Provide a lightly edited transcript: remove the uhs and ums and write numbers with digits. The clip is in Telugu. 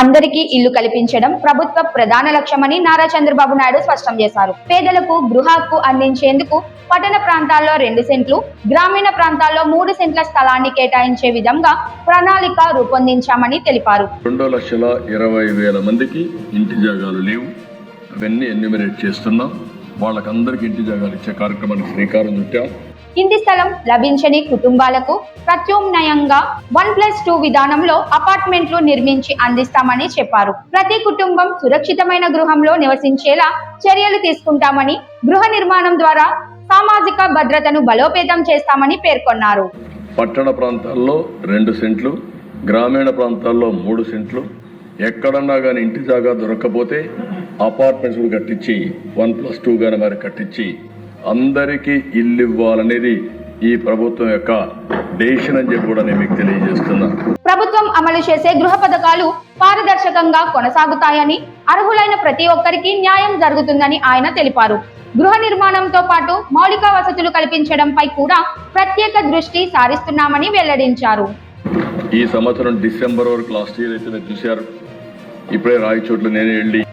అందరికీ ఇల్లు కల్పించడం ప్రభుత్వ ప్రధాన లక్ష్యమని నారా చంద్రబాబు నాయుడు స్పష్టం చేశారు. పేదలకు గృహ హక్కు అందించేందుకు పట్టణ ప్రాంతాల్లో 2 సెంట్లు, గ్రామీణ ప్రాంతాల్లో 3 సెంట్ల స్థలాన్ని కేటాయించే విధంగా ప్రణాళిక రూపొందించామని తెలిపారు. 2,20,000 మందికి ఇంటి జాగాలు లేవు, అవన్నీ ఎన్యూమరేట్ చేస్తున్నాం. వాళ్ళకందరికీ ఇంటి జాగాలు ఇచ్చే కార్యక్రమానికి శ్రీకారం చుట్టాం. ఇంటి స్థలం లభించని కుటుంబాలకు ప్రత్యామ్నాయంగా 1+2 విధానంలో అపార్ట్మెంట్లు నిర్మించి అందిస్తామని చెప్పారు. ప్రతి కుటుంబం సురక్షితమైన గృహంలో నివసించేలా చర్యలు తీసుకుంటామని, గృహ నిర్మాణం ద్వారా సామాజిక భద్రతను బలోపేతం చేస్తామని పేర్కొన్నారు. పట్టణ ప్రాంతాల్లో 2 సెంట్లు, గ్రామీణ ప్రాంతాల్లో 3 సెంట్లు, ఎక్కడన్నా కానీ ఇంటి జాగా దొరకకపోతే అపార్ట్మెంట్స్ కట్టించి 1+2 గాని మరి కట్టించి అందరికీ ఇల్లు ఇవ్వాలనేది ఈ ప్రభుత్వం యొక్క డెసిషన్ అని చెప్పి కూడా నేను మీకు తెలియజేస్తున్నా. ప్రభుత్వం అమలు చేసే గృహ పథకాలు పారదర్శకంగా కొనసాగుతాయని, అర్హులైన ప్రతి ఒక్కరికి న్యాయం జరుగుతుందని ఆయన తెలిపారు. గృహ నిర్మాణంతో పాటు మౌలిక వసతులు కల్పించడంపై కూడా ప్రత్యేక దృష్టి సారిస్తున్నామని వెల్లడించారు. ఈ సంవత్సరం డిసెంబర్ వరకు లాస్ట్ ఇయర్ అయితే మీరు చూశారు. ఇప్పుడే రాయచోట్ల నేనే వెళ్ళి